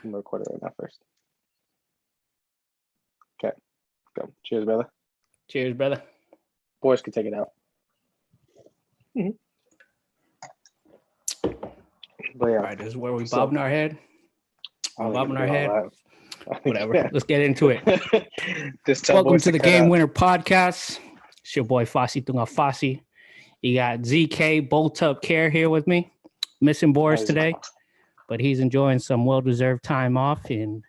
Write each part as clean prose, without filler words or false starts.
I'm recording right now first. Okay, go. Cheers, brother. Cheers, brother. Boris can take it out. But yeah, All right, this is where we bobbing our head. I Bobbing our head. Whatever. Yeah. Let's get into it. Welcome to the Game Winner Podcast. It's your boy Fasi Tunga Fasi. You got ZK Bolt Up Care here with me. Missing Boris today, but he's enjoying some well-deserved time off in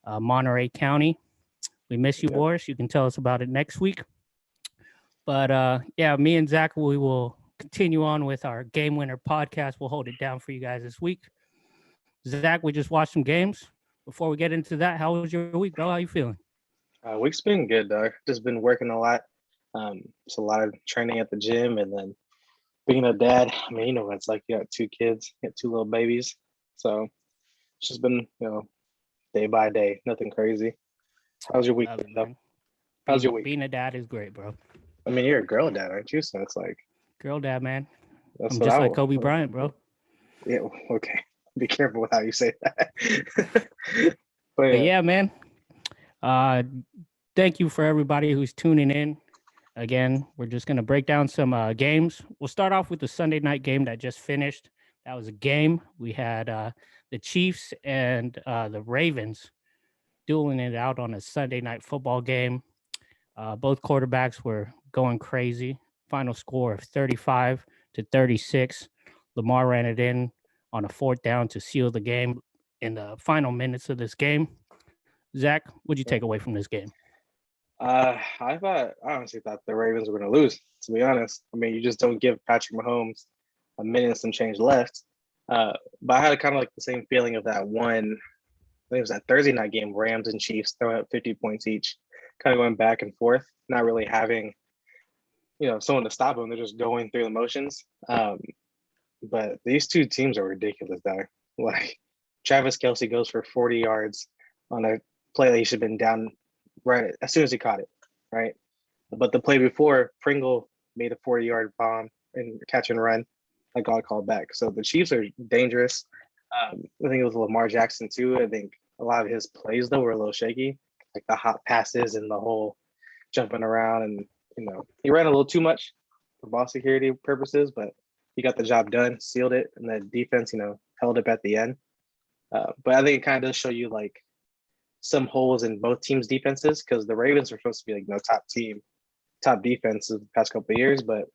Monterey County. We miss you, Boris. You can tell us about it next week. But yeah, me and Zach, we will continue on with our Game Winner Podcast. We'll hold it down for you guys this week. Zach, we just watched some games. Before we get into that, how was your week, bro? How you feeling? Week's been good, dog. Just been working a lot. It's a lot of training at the gym, and then being a dad. I mean, you know, it's like you got 2 kids, you got 2 little babies. So it's just been, day by day, nothing crazy. How's your week been, though? How's your week? Being a dad is great, bro. I mean, you're a girl dad, aren't you? So it's like girl dad, man. That's I'm just like Kobe Bryant, bro. Yeah, okay. Be careful with how you say that. But yeah, man. Thank you for everybody who's tuning in. Again, we're just going to break down some games. We'll start off with the Sunday night game that just finished. That was a game. We had the Chiefs and the Ravens dueling it out on a Sunday night football game. Both quarterbacks were going crazy. Final score of 35-36. Lamar ran it in on a 4th down to seal the game in the final minutes of this game. Zach, what'd you take away from this game? I honestly thought the Ravens were going to lose, to be honest. I mean, you just don't give Patrick Mahomes a minute and some change left. But I had kind of like the same feeling of that one, I think it was that Thursday night game, Rams and Chiefs throwing up 50 points each, kind of going back and forth, not really having, someone to stop them. They're just going through the motions. But these 2 teams are ridiculous, though. Like, Travis Kelce goes for 40 yards on a play that he should have been down right as soon as he caught it, right? But the play before, Pringle made a 40-yard bomb and catch and run that got called back. So the Chiefs are dangerous. I think it was Lamar Jackson too. I think a lot of his plays though were a little shaky, like the hot passes and the whole jumping around, and he ran a little too much for ball security purposes, but he got the job done, sealed it, and the defense, held up at the end. But I think it kind of does show you like some holes in both teams' defenses, because the Ravens are supposed to be like top defense of the past couple of years, but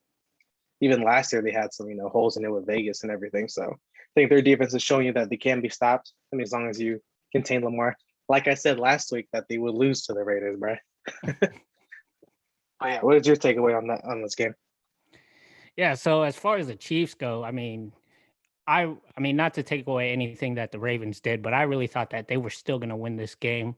even last year they had some holes in it with Vegas and everything. So I think their defense is showing you that they can be stopped. I mean, as long as you contain Lamar. Like I said last week, that they would lose to the Raiders, bro. What is your takeaway on this game? Yeah, so as far as the Chiefs go, I mean, not to take away anything that the Ravens did, but I really thought that they were still going to win this game.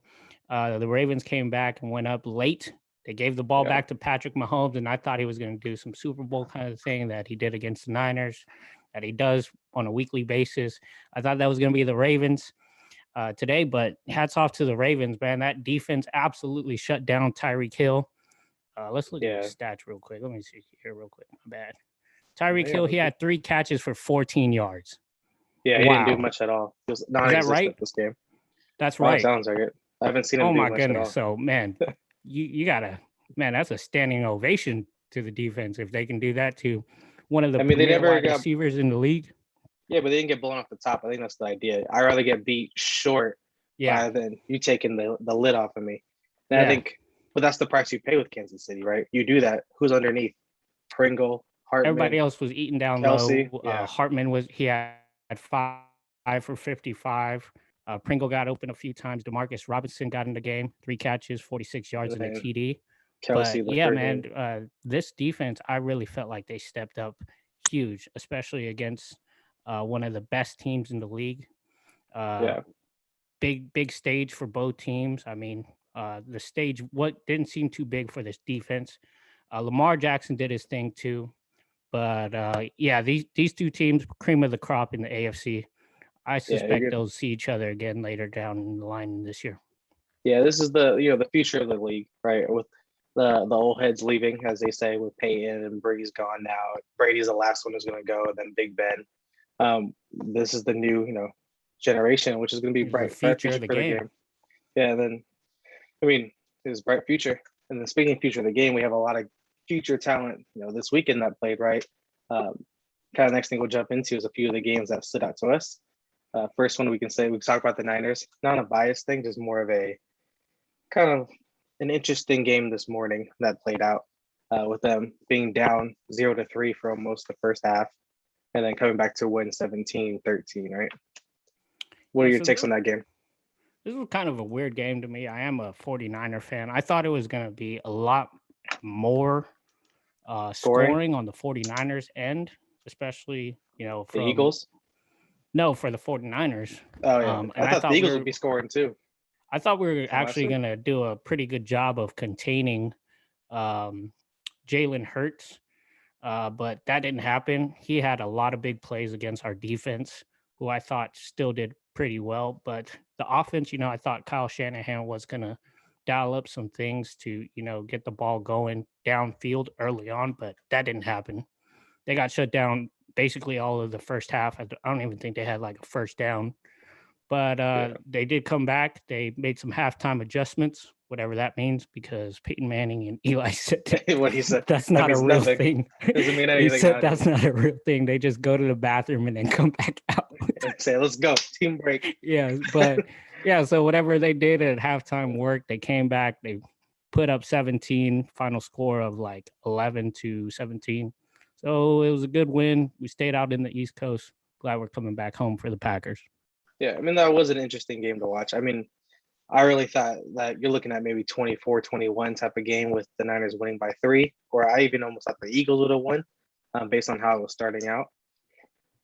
The Ravens came back and went up late. They gave the ball back to Patrick Mahomes, and I thought he was going to do some Super Bowl kind of thing that he did against the Niners, that he does on a weekly basis. I thought that was going to be the Ravens today, but hats off to the Ravens, man. That defense absolutely shut down Tyreek Hill. Let's look at his stats real quick. Let me see here real quick. My bad. Tyreek Hill, he had 3 catches for 14 yards. Yeah, he didn't do much at all. He was non-existent right? This game. That's right. Sounds like it. I haven't seen him do much at all. Oh, my goodness. So, man, you got to – man, that's a standing ovation to the defense if they can do that to one of the premier wide receivers in the league. Yeah, but they didn't get blown off the top. I think that's the idea. I'd rather get beat short rather than you taking the lid off of me. And I think – but that's the price you pay with Kansas City, right? You do that. Who's underneath? Pringle, Hartman. Everybody else was eating down Kelce, low. Hartman had 5 for 55. Pringle got open a few times. Demarcus Robinson got in the game, 3 catches, 46 yards, and a TD. Kelce, but yeah, man, this defense, I really felt like they stepped up huge, especially against one of the best teams in the league. Big stage for both teams. I mean, the stage didn't seem too big for this defense. Lamar Jackson did his thing too, but these 2 teams, cream of the crop in the AFC. I suspect they'll see each other again later down the line this year. Yeah, this is the future of the league, right? With the old heads leaving, as they say, with Peyton and Brady's gone now. Brady's the last one who's going to go, and then Big Ben. This is the new generation, which is going to be He's the bright future future of the for the game. game. Yeah, and then I mean, his bright future. And then speaking of future of the game, we have a lot of future talent, this weekend that played, right? Kind of next thing we'll jump into is a few of the games that stood out to us. First one we can talk about the Niners, not a biased thing, just more of a kind of an interesting game this morning that played out with them being down 0-3 for almost the first half and then coming back to win 17-13, right? What are your takes on that game? This was kind of a weird game to me. I am a 49er fan. I thought it was going to be a lot more scoring on the 49ers end, especially, the from Eagles. No, for the 49ers. Oh yeah, and I thought the Eagles would be scoring too. I thought we were actually going to do a pretty good job of containing Jalen Hurts, but that didn't happen. He had a lot of big plays against our defense, who I thought still did pretty well. But the offense, I thought Kyle Shanahan was going to dial up some things to, get the ball going downfield early on, but that didn't happen. They got shut down basically all of the first half. I don't even think they had like a first down. But they did come back. They made some halftime adjustments, whatever that means, because Peyton Manning and Eli said what he said. That's not a real thing. Doesn't mean anything. He said that's not a real thing. They just go to the bathroom and then come back out. And say, let's go, team break. Yeah, but so whatever they did at halftime worked. They came back. They put up 17, final score of like 11-17. So it was a good win. We stayed out in the East Coast. Glad we're coming back home for the Packers. Yeah, I mean, that was an interesting game to watch. I mean, I really thought that you're looking at maybe 24-21 type of game with the Niners winning by 3, or I even almost thought the Eagles would have won based on how it was starting out.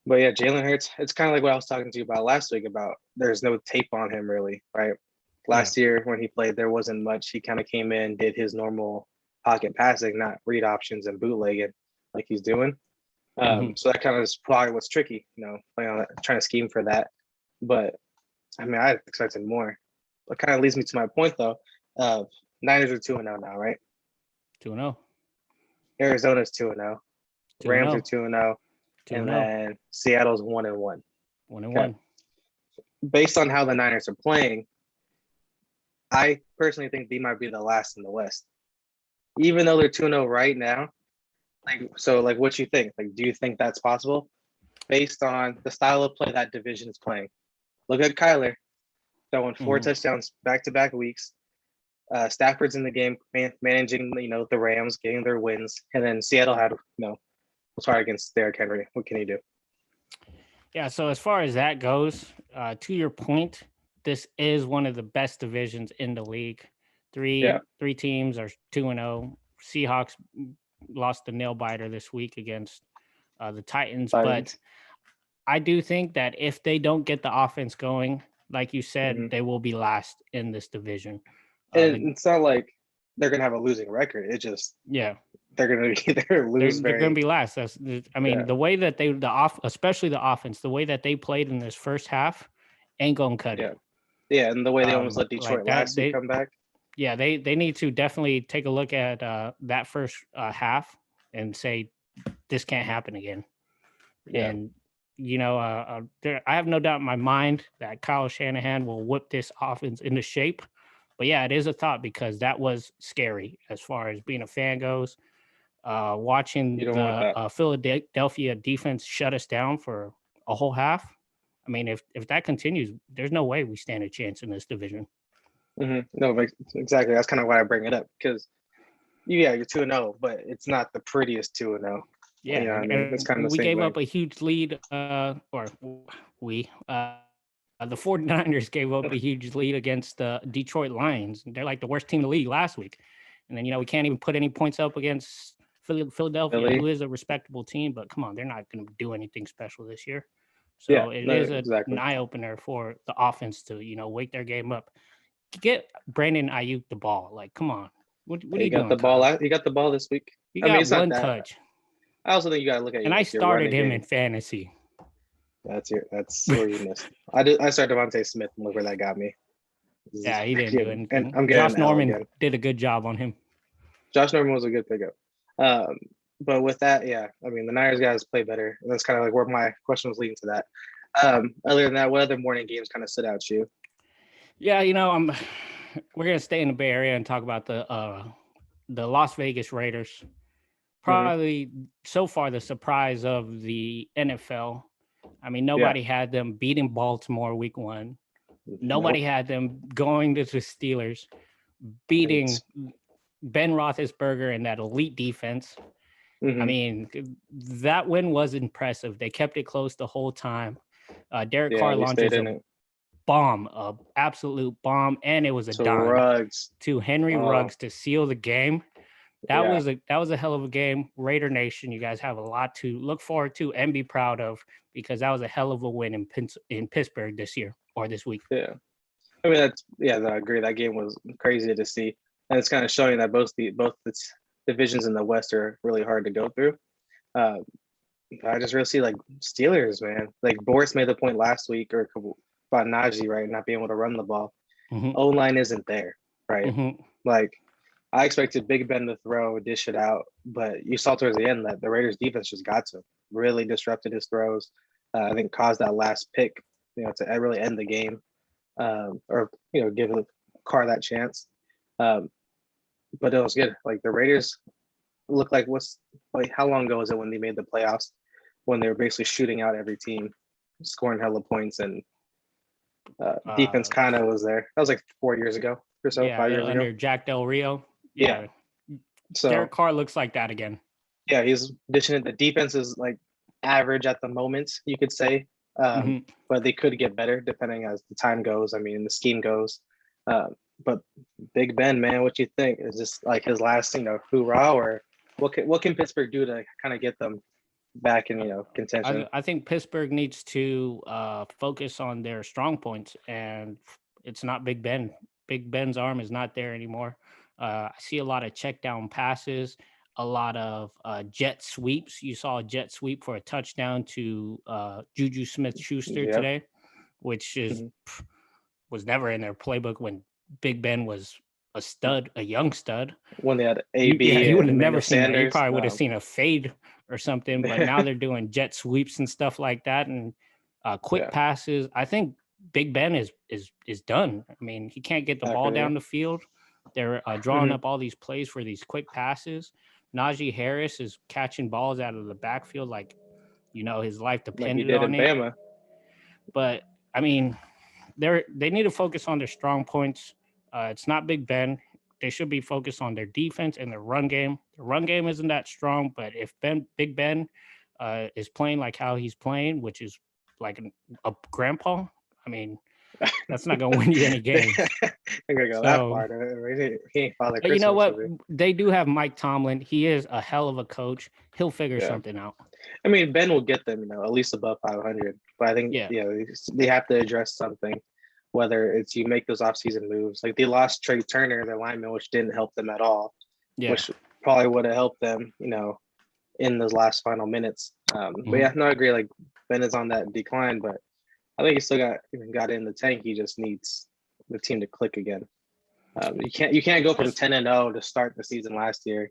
But yeah, Jalen Hurts, it's kind of like what I was talking to you about last week about there's no tape on him really, right? Last year when he played, there wasn't much. He kind of came in, did his normal pocket passing, not read options and bootlegging like he's doing. So that kind of is probably what's tricky, playing on that, trying to scheme for that. But I mean, I expected more. It kind of leads me to my point, though. Niners are 2-0 now, right? 2-0. Arizona's 2-0. Rams are 2-0. And then Seattle's 1-1. 1-1. Based on how the Niners are playing, I personally think they might be the last in the West. Even though they're 2-0 right now, what you think? Like, do you think that's possible? Based on the style of play that division is playing. Look at Kyler, throwing 4 touchdowns back-to-back weeks. Stafford's in the game, managing, the Rams, getting their wins. And then Seattle had, was hard against Derrick Henry. What can he do? Yeah, so as far as that goes, to your point, this is one of the best divisions in the league. Three teams are 2-0. Seahawks lost the nail biter this week against the Titans. But I do think that if they don't get the offense going, like you said, they will be last in this division. And it's not like they're going to have a losing record. It just they're going to be they're going to be last. The way that especially the offense, the way that they played in this first half, ain't going to cut it. Yeah, and the way they almost let Detroit last week come back. Yeah, they need to definitely take a look at that first half and say this can't happen again. Yeah. And I have no doubt in my mind that Kyle Shanahan will whip this offense into shape. But yeah, it is a thought because that was scary as far as being a fan goes. Watching the Philadelphia defense shut us down for a whole half. I mean, if that continues, there's no way we stand a chance in this division. No, exactly. That's kind of why I bring it up because, you're 2-0, but it's not the prettiest 2-0. Yeah, it's kind of we gave up a huge lead, the 49ers gave up a huge lead against the Detroit Lions. They're like the worst team in the league last week. And then, we can't even put any points up against Philadelphia, who is a respectable team. But come on, they're not going to do anything special this year. So it is an eye-opener for the offense to, wake their game up. Get Brandon Ayuk the ball. Like, come on. What are you doing? He got the ball this week. He got one touch. I also think you got to look at. And I started him in fantasy. That's where you missed. I started Devontae Smith and look where that got me. Yeah, he didn't do anything. And Josh Norman did a good job on him. Josh Norman was a good pickup. But with that, I mean, the Niners guys play better. And that's kind of like where my question was leading to that. Other than that, what other morning games kind of stood out to you? Yeah, we're gonna stay in the Bay Area and talk about the Las Vegas Raiders. Hmm. Probably so far the surprise of the NFL. I mean, Yeah. nobody had them beating Baltimore week 1. Nobody Nope. had them going to the Steelers, Right. beating Ben Roethlisberger and that elite defense. I Hmm. mean, that win was impressive. They kept it close the whole time. Derek Yeah, Carr they stayed launches in a it. bomb, a absolute bomb, and it was a So dime Ruggs. to Henry Oh, Ruggs to seal the game. yeah. That was a hell of a game. Raider Nation, you guys have a lot to look forward to and be proud of because that was a hell of a win in Pittsburgh this year or this week. Yeah. I mean, I agree. That game was crazy to see, and it's kind of showing that both the divisions in the West are really hard to go through. Uh, I just really see like Steelers, man. Like Boris made the point last week or a couple about Najee, right, not being able to run the ball. Mm-hmm. O line isn't there, right? Mm-hmm. Like I expected Big Ben to throw, dish it out, but you saw towards the end that the Raiders defense just got to him, really disrupted his throws. I think caused that last pick, to really end the game, or give Carr that chance. Um, but it was good. Like the Raiders look like how long ago was it when they made the playoffs when they were basically shooting out every team, scoring hella points, and defense Uh, kind of was there. That was like 4 years ago or so, yeah, 5 years ago. under Jack Del Rio. Yeah. Yeah, So Derek Carr looks like that again. yeah, he's dishing it. The defense is like average at the moment, you could say, Mm-hmm. but they could get better depending as the time goes. I mean, the scheme goes. But Big Ben, man, what you think? Is this like his last, hoorah, or what can Pittsburgh do to kind of get them back in contention? I think Pittsburgh needs to focus on their strong points, and it's not Big Ben. Big Ben's arm is not there anymore. I see a lot of check down passes, a lot of jet sweeps. You saw a jet sweep for a touchdown to Juju Smith-Schuster Yep. today, which was never in their playbook when Big Ben was a stud, a young stud. When they had AB You would and have never Emmanuel seen that. You Sanders. probably would have seen a fade or something, but now they're doing jet sweeps and stuff like that and quick Yeah, passes. I think Big Ben is done. I mean, he can't get the ball after down there. the field. They're drawing up all these plays for these quick passes. Najee Harris is catching balls out of the backfield like his life Like he depended did on in it. Bama. But I mean, they need to focus on their strong points. It's not Big Ben. They should be focused on their defense and their run game. The run game isn't that strong, but if Big Ben is playing like how he's playing, which is like a grandpa, I mean, that's not going to win you any games. I'm gonna go that So, far. He ain't Father but you know Christmas. what? They do have Mike Tomlin. He is a hell of a coach. He'll figure Yeah. something out. I mean, Ben will get them, at least above 500. But I think, Yeah. they have to address something, whether it's you make those offseason moves. Like they lost Trey Turner, their lineman, which didn't help them at all, Yeah. which probably would have helped them, in those last final minutes. But yeah, no, I agree. Like Ben is on that decline, but I think he still got in the tank. He just needs the team to click again. You can't go from 10-0 to start the season last year,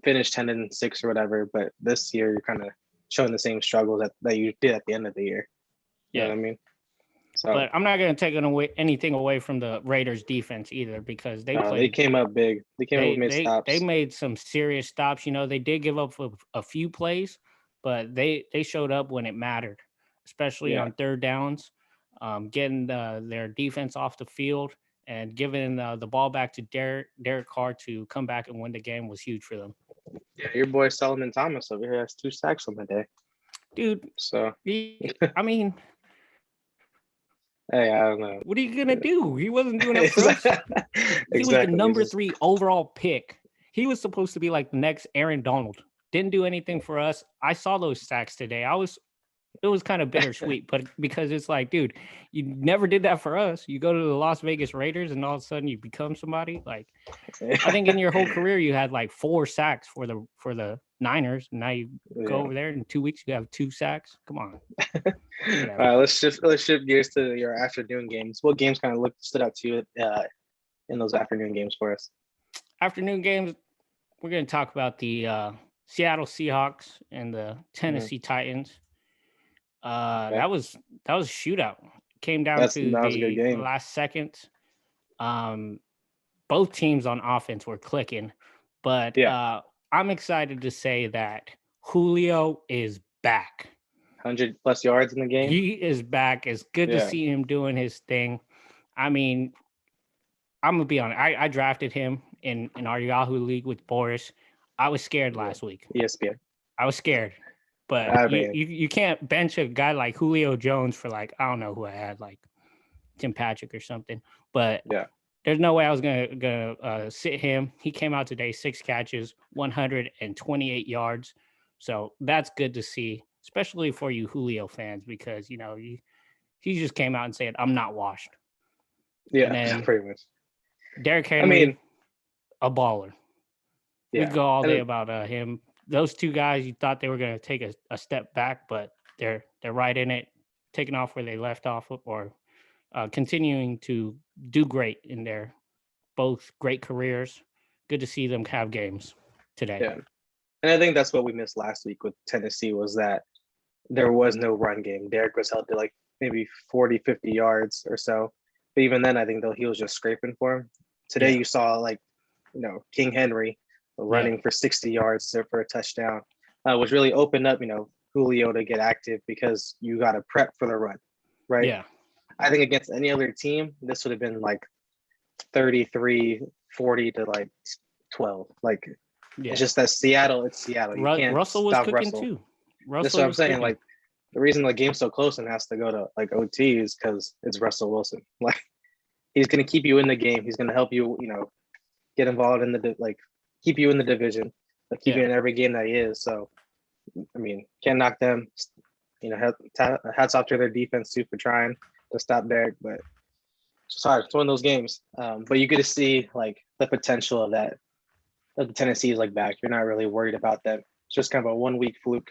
finish 10-6 or whatever, but this year you're kind of showing the same struggles that you did at the end of the year. You know what I mean? So, but I'm not going to take anything away from the Raiders defense either because they came up big. They came up made stops. They made some serious stops. They did give up a few plays, but they showed up when it mattered, especially on third downs, getting their defense off the field and giving the ball back to Derek Carr to come back and win the game was huge for them. Yeah, your boy Solomon Thomas over here has 2 sacks on the day, dude. So I mean, hey, I don't know. What are you gonna do? He wasn't doing it for us. He was the number 3 overall pick. He was supposed to be like the next Aaron Donald. Didn't do anything for us. I saw those sacks today. It was kind of bittersweet, but because it's like, dude, you never did that for us. You go to the Las Vegas Raiders and all of a sudden you become somebody. Like, I think in your whole career you had like 4 sacks for the Niners. Now you go over there in 2 weeks you have 2 sacks. Come on. All right, let's shift gears to your afternoon games. What games kind of stood out to you in those afternoon games for us? Afternoon games, we're going to talk about the Seattle Seahawks and the Tennessee Titans. Okay, That was a shootout. Came down that to was a good the game. last seconds. Um, both teams on offense were clicking, but Yeah, I'm excited to say that Julio is back. 100+ yards in the game. He is back. It's good to Yeah, see him doing his thing. I mean, I'm gonna be honest. I drafted him in our Yahoo league with Boris. I was scared yeah. last week. ESPN. I was scared, but I you mean, you, you can't bench a guy like Julio Jones for like I don't know who I had like Tim Patrick or something. But yeah, there's no way I was gonna sit him. He came out today, 6 catches, 128 yards. So that's good to see, especially for you Julio fans, because he just came out and said, "I'm not washed." And yeah, then pretty much. Derrick I mean, Henry, a baller. We yeah, could go all day and about him. Those two guys, you thought they were going to take a step back, but they're right in it, taking off where they left off, or continuing to do great in their both great careers. Good to see them have games today. yeah, and I think that's what we missed last week with Tennessee was that there was no run game. Derek was held to like maybe 40, 50 yards or so. But even then, I think though he was just scraping for him. Today, Yeah, you saw like, King Henry yeah, running for 60 yards for a touchdown, which really opened up, Julio to get active because you got to prep for the run, right? yeah, I think against any other team, this would have been like 33-40 to like 12. Like, it's yeah. just that Seattle, it's Seattle. You can't Russell was stop cooking Russell. too. That's what Russell I'm was saying. cooking. Like, the reason the game's so close and has to go to like OT is because it's Russell Wilson. Like, he's going to keep you in the game. He's going to help you, get involved in like keep you in the division, like keep you Yeah, in every game that he is. So, I mean, can't knock them. Hats off to their defense too for trying to stop Derek, but it's hard. It's one of those games. But you get to see like the potential of that. Of the Tennessee is like back. You're not really worried about that. It's just kind of a 1 week fluke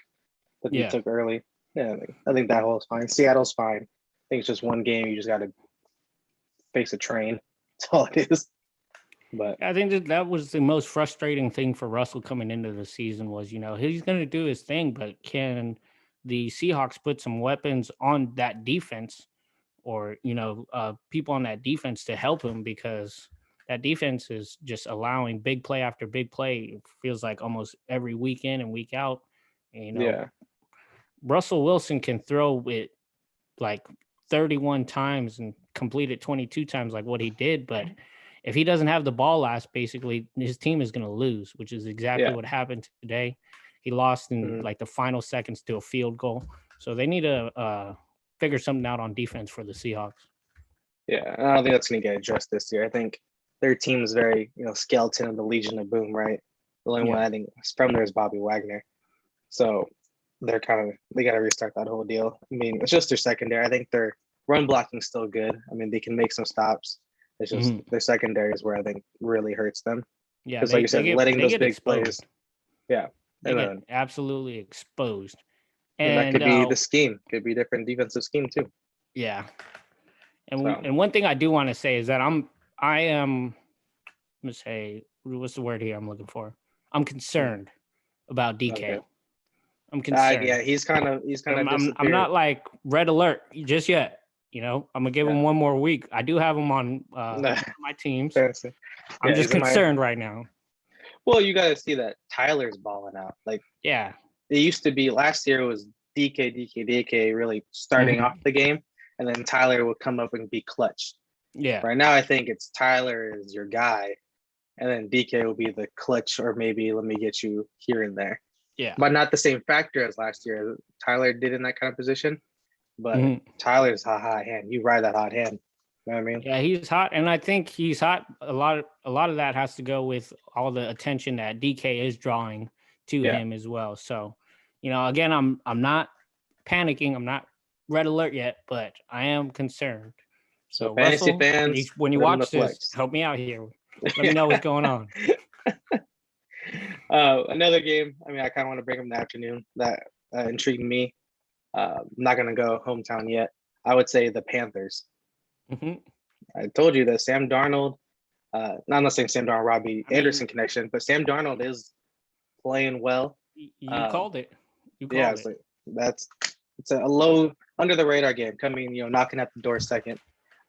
that they yeah. took early. Yeah, I think that whole is fine. Seattle's fine. I think it's just one game. You just got to face a train. That's all it is. But I think that was the most frustrating thing for Russell coming into the season was, he's going to do his thing, but can the Seahawks put some weapons on that defense or, people on that defense to help him because that defense is just allowing big play after big play. It feels like almost every week in and week out. And, yeah, Russell Wilson can throw it like 31 times and complete it 22 times like what he did, but if he doesn't have the ball last, basically his team is going to lose, which is exactly yeah, what happened today. He lost in mhm, like the final seconds to a field goal. So they need to figure something out on defense for the Seahawks. yeah. I don't think that's going to get addressed this year. I think their team is very, skeleton of the Legion of Boom, right? The only one Yeah. I think is from there is Bobby Wagner. So they got to restart that whole deal. I mean, it's just their secondary. I think their run blocking still good. I mean, they can make some stops. It's just Mhm. their secondary is where I think really hurts them Yeah, because, like you said, letting they those get big plays. exposed. Yeah, They and get then absolutely exposed. that And could be the scheme. Could be different defensive scheme too. yeah. And So and one thing I do want to say is that I am let's say what's the word here I'm looking for? I'm concerned about okay, DK. I'm concerned. yeah, he's kind of I'm disappeared. not like red alert just yet. I'm gonna give Yeah, him one more week. I do have him on my teams. fantasy. I'm Yeah, just he's in my. concerned right now. Well, you got to see that Tyler's balling out. Like Yeah. it used to be last year was DK really starting off Mhm. the game, and then Tyler would come up and be clutch. Yeah. Right now, I think it's Tyler is your guy, and then DK will be the clutch or maybe let me get you here and there, Yeah. but not the same factor as last year. Tyler did in that kind of position, but Mhm. Tyler's a hot hand. You ride that hot hand. You know what I mean? Yeah, he's hot, and I think he's hot. A lot of that has to go with all the attention that DK is drawing to Yeah. him as well. So, again, I'm not panicking. I'm not red alert yet, but I am concerned. So So, fantasy Russell, fans, when you put him in the watch this, flex. help me out here. Let me know what's going on. Another game. I mean, I kind of want to bring up in the afternoon that intrigued me. I'm not gonna go hometown yet. I would say the Panthers. Mhm. I told you that Sam Darnold. Not not saying Sam Darnold, Robbie I mean, Anderson connection, but Sam Darnold is playing well. you Um, called it. You yeah, called it's it. like that's it's a low under the radar game coming, knocking at the door second.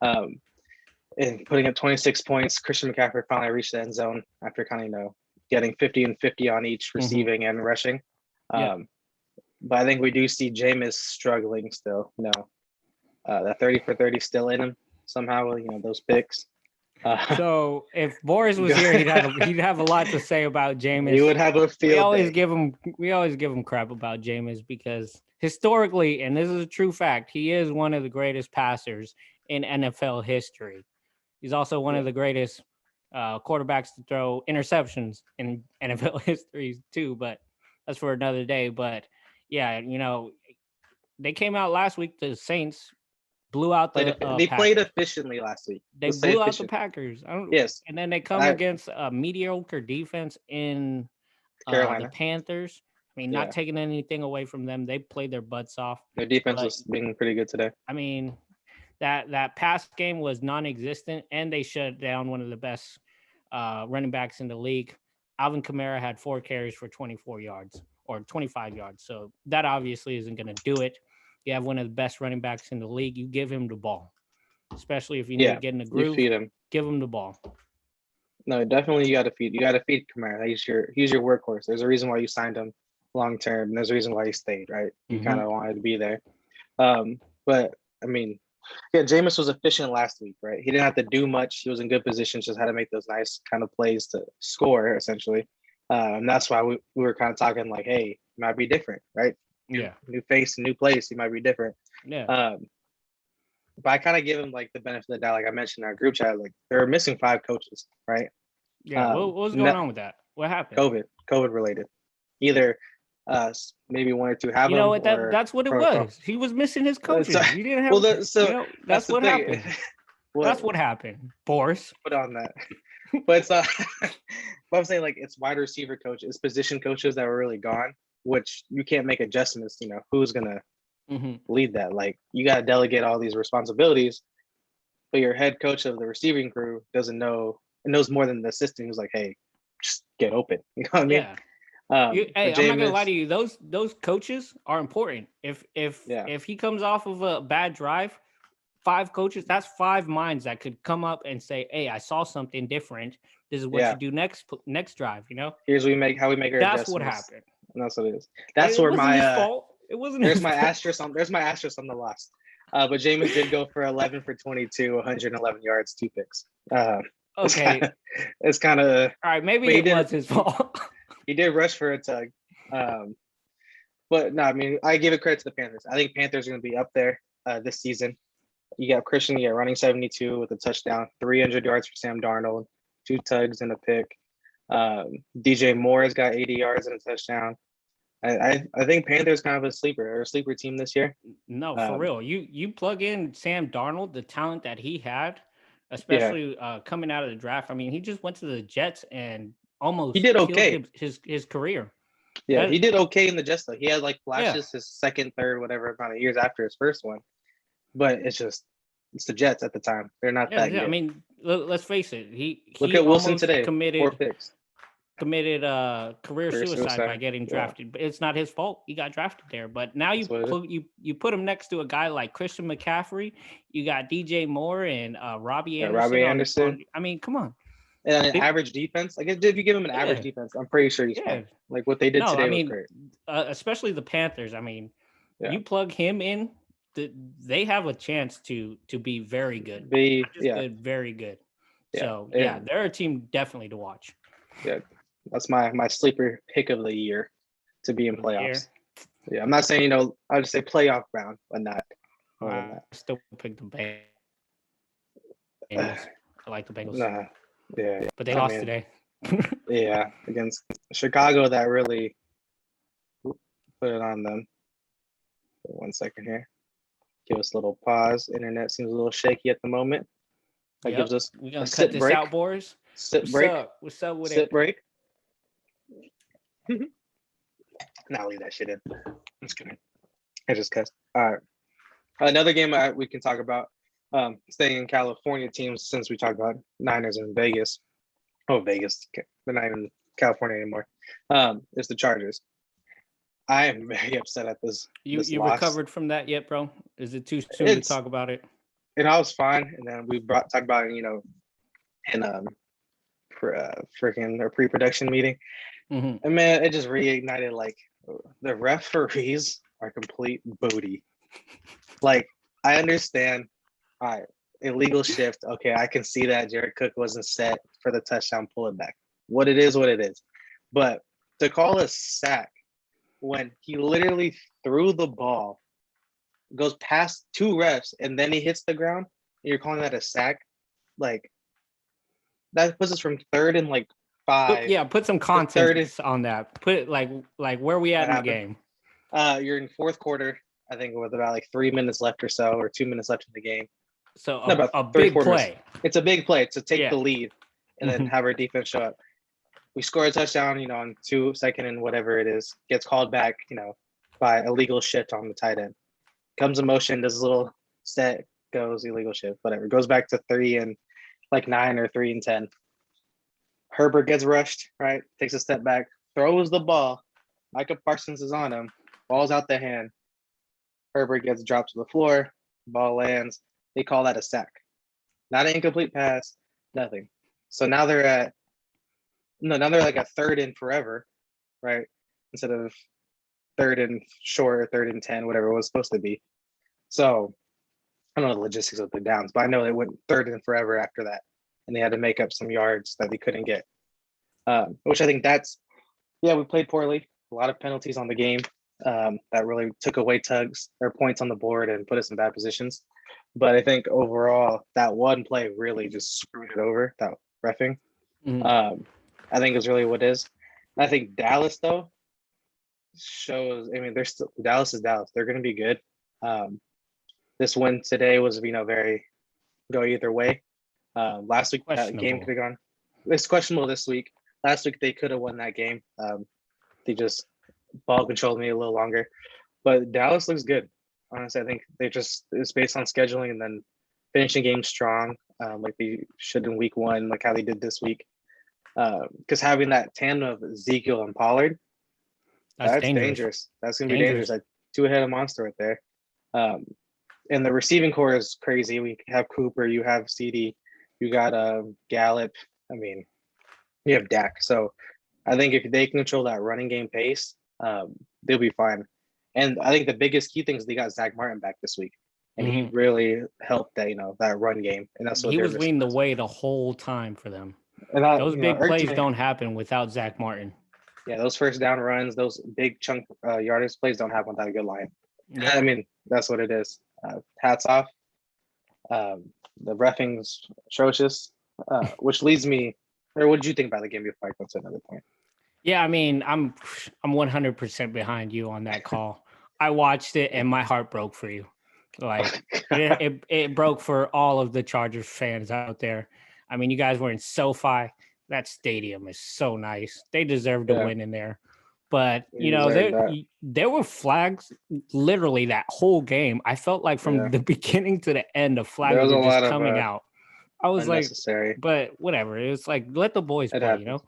And putting up 26 points. Christian McCaffrey finally reached the end zone after kind of, getting 50 and 50 on each receiving and rushing. But I think we do see Jameis struggling still. That 30 for 30 still in him somehow, those picks. So if Boris was here, he'd have a lot to say about Jameis. He would have a field we always day. give him crap about Jameis because historically, and this is a true fact, he is one of the greatest passers in NFL history. He's also one of the greatest quarterbacks to throw interceptions in NFL history too, but that's for another day. But yeah, they came out last week. The Saints blew out they Packers. played efficiently last week. They blew out the Packers. Yes, and then they come against a mediocre defense in Carolina. the Panthers. I mean, not taking anything away from them. They played their butts off. Their defense was being pretty good today. I mean, that pass game was non-existent, and they shut down one of the best running backs in the league. Alvin Kamara had 4 carries for 24 yards or 25 yards. So that obviously isn't going to do it. You have one of the best running backs in the league. You give him the ball, especially if you need to get in the groove. You feed him. Give him the ball. No, definitely you got to feed. You got to feed Kamara. He's your workhorse. There's a reason why you signed him long term, and there's a reason why he stayed. Right? You kind of wanted to be there. But I mean, Jameis was efficient last week, right? He didn't have to do much. He was in good positions, just had to make those nice kind of plays to score, essentially. And that's why we were kind of talking like, hey, it might be different, right? New face, new place, he might be different. Yeah. But I kind of give him like the benefit of the doubt, like I mentioned in our group chat, like they're missing 5 coaches, right? Yeah. What was going on with that? What happened? COVID related. Either maybe 1 or 2 have them. What? That's what it was. He was missing his coaches. He didn't have. Well, that's what happened. That's what happened. Boris. Put on that. But it's but I'm saying like it's wide receiver coaches, it's position coaches that were really gone, which you can't make adjustments. Who's gonna lead that? Like you gotta delegate all these responsibilities, but your head coach of the receiving crew doesn't know and knows more than the assistant who's like, hey, just get open. You know what I mean? Yeah. Hey, I'm not gonna lie to you. Those coaches are important. If he comes off of a bad drive, 5 coaches, that's 5 minds that could come up and say, hey, I saw something different. This is what you do next drive, Here's how we make our adjustments. That's what happened. And that's what it is. That's where my fault. It wasn't there's my asterisk on the loss. But Jameis did go for 11 for 22, 111 yards, 2 picks. Okay. It's kind of all right, maybe it was his fault. He did rush for a tug. But no, I mean, I give it credit to the Panthers. I think Panthers are going to be up there this season. You got Christian, running 72 with a touchdown, 300 yards for Sam Darnold, 2 tugs and a pick. DJ Moore has got 80 yards and a touchdown. I think Panthers kind of a sleeper team this year. No, for real. You plug in Sam Darnold, the talent that he had, especially coming out of the draft. I mean, he just went to the Jets and almost he did okay his career. Yeah, he did okay in the Jets though. He had like flashes his second, third, whatever amount of years after his first one. But it's the Jets at the time. They're not that good. I mean, let's face it. He look at Wilson today. Committed 4 picks. Committed career suicide by getting drafted. But it's not his fault. He got drafted there. But now you put him next to a guy like Christian McCaffrey. You got DJ Moore and Robbie Anderson. I mean, come on. And an average defense. Like if you give him an average defense, I'm pretty sure he's fine. Like what they did today was great. Especially the Panthers. I mean, you plug him in, they have a chance to be very good. Good, very good. Yeah. So they're a team definitely to watch. Yeah, that's my sleeper pick of the year to be in playoffs. Yeah, I'm not saying I'll just say playoff round, but not. I still pick the Bengals. I like the Bengals. But they lost today. Yeah, against Chicago, that really put it on them. 1 second here. Give us a little pause. Internet seems a little shaky at the moment. That gives us we're gonna cut this out, Boris. What's up with sit break? Now leave that shit in. Just kidding. I just cussed. All right. Another game we can talk about. Staying in California teams since we talked about Niners in Vegas. Oh, Vegas. They're not even in California anymore. It's the Chargers. I am very upset at this You loss. recovered from that yet, bro? Is it too soon to talk about it? I was fine, and then we talked about it, in freaking a pre-production meeting, and man, it just reignited. Like, the referees are complete booty. Like, I understand. All right, illegal shift. Okay, I can see that Jared Cook wasn't set for the touchdown, pull it back. What it is. But to call a sack when he literally threw the ball, goes past two refs, and then he hits the ground, and you're calling that a sack? Like, that puts us from third and like 5. Put some context on that. Put it like where we at in the game. You're in fourth quarter, I think, with about like 3 minutes left or so, or 2 minutes left in the game. So a big play. It's a big play to take the lead and then have our defense show up. We score a touchdown, on 2 and whatever it is, gets called back, by illegal shift on the tight end. Comes in motion, does a little set, goes illegal shift, whatever. Goes back to 3 and like 9 or 3 and 10. Herbert gets rushed, right? Takes a step back, throws the ball. Micah Parsons is on him. Ball's out the hand. Herbert gets dropped to the floor. Ball lands. They call that a sack. Not an incomplete pass, nothing. So now they're like a third and forever, right? Instead of third and short, third and 10, whatever it was supposed to be. So I don't know the logistics of the downs, but I know they went third and forever after that. And they had to make up some yards that they couldn't get. Which I think we played poorly. A lot of penalties on the game that really took away points on the board and put us in bad positions. But I think overall, that one play really just screwed it over, that reffing. I think is really what it is. And I think Dallas, though, shows, they're still, Dallas is Dallas. They're going to be good. This win today was, very go either way. Last week, that game could have gone. It's questionable this week. Last week, they could have won that game. They just ball controlled me a little longer. But Dallas looks good. Honestly, I think it's based on scheduling and then finishing games strong, like they should in week 1, like how they did this week. Because having that tandem of Ezekiel and Pollard, that's dangerous. That's going to be dangerous. Like 2-headed monster right there. And the receiving core is crazy. We have Cooper, you have CD, you got Gallup. You have Dak. So I think if they can control that running game pace, they'll be fine. And I think the biggest key thing is they got Zach Martin back this week. And he really helped that, that run game. And that's what he was leading the way the whole time for them. And those big plays don't happen without Zach Martin. Yeah, those first down runs, those big chunk yardage plays don't happen without a good line. Yeah. That's what it is. Hats off. The reffing's atrocious, which leads me. Or what did you think about the game before I go to another point? Yeah, I'm 100% behind you on that call. I watched it and my heart broke for you. Like it broke for all of the Chargers fans out there. You guys were in SoFi. That stadium is so nice. They deserve to win in there. But, there were flags literally that whole game. I felt like from the beginning to the end, the flags were just coming out. I was like, but whatever. It's like, let the boys play,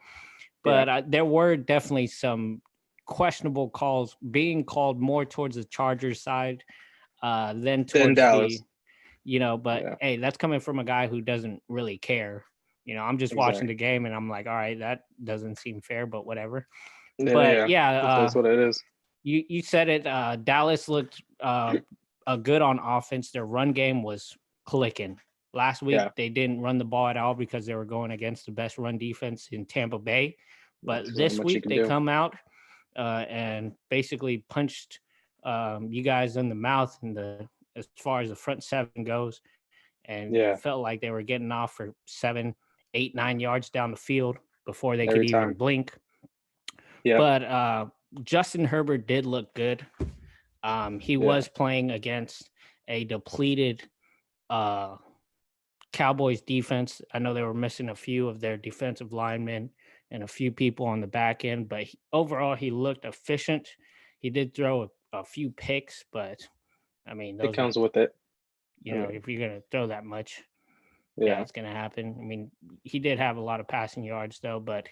But there were definitely some questionable calls being called more towards the Chargers side than towards Dallas. Hey, that's coming from a guy who doesn't really care. I'm just watching the game and I'm like, all right, that doesn't seem fair, but whatever. That's what it is. You said it. Dallas looked good on offense. Their run game was clicking. Last week, they didn't run the ball at all because they were going against the best run defense in Tampa Bay. But this week, they come out and basically punched you guys in the mouth as far as the front seven goes. And it felt like they were getting off for 7, 8, 9 yards down the field before they could even blink. Yeah. But Justin Herbert did look good. He was playing against a depleted Cowboys defense. I know they were missing a few of their defensive linemen and a few people on the back end, but overall he looked efficient. He did throw a few picks, but it comes with it. If you're gonna throw that much, it's gonna happen. He did have a lot of passing yards though, but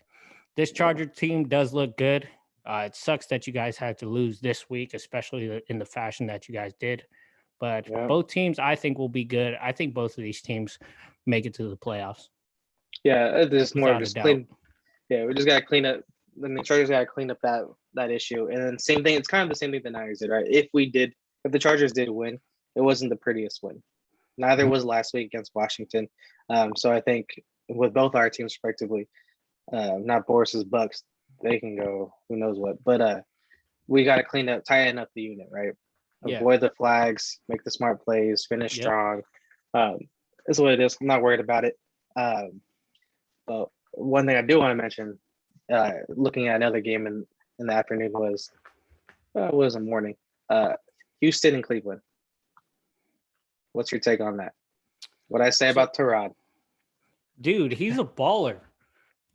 this Charger team does look good. It sucks that you guys had to lose this week, especially in the fashion that you guys did. But Yeah. both teams, I think, will be good. I think both of these teams make it to the playoffs. Yeah, there's more of Without a just doubt. clean. Yeah, we just gotta clean up. The Chargers gotta clean up that issue, and then same thing. It's kind of the same thing the Niners did, right? If the Chargers did win, it wasn't the prettiest win. Neither Mhm. was last week against Washington. So I think with both our teams respectively, not Boris's Bucks, they can go who knows what. But we got to tighten up the unit, right? Yeah. Avoid the flags, make the smart plays, finish Yep. strong. That's what it is. I'm not worried about it. But one thing I do want to mention, looking at another game in the afternoon was a morning. Houston and Cleveland. What's your take on that? What I say So, about Tyrod? dude, he's a baller.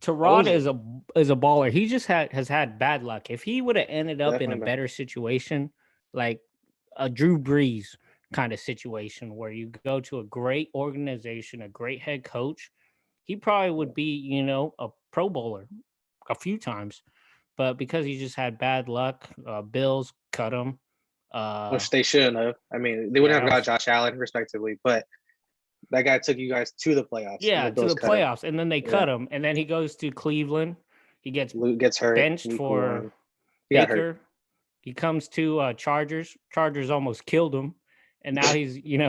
Told Tyrod you. is a baller. He just has had bad luck. If he would have ended up in a Definitely. better situation, like a Drew Brees kind of situation where you go to a great organization, a great head coach, he probably would be, a Pro Bowler a few times. But because he just had bad luck, Bills cut him. Which they shouldn't have. I mean, they Yeah, wouldn't that have got was Josh Allen, respectively, but that guy took you guys to the playoffs, and yeah the to Bills the cut him. playoffs, and then they Yeah, cut him, and then he goes to Cleveland. He gets Luke gets hurt benched week for one. He got hurt. Baker. He comes to Chargers. Chargers almost killed him, and now he's at Yeah,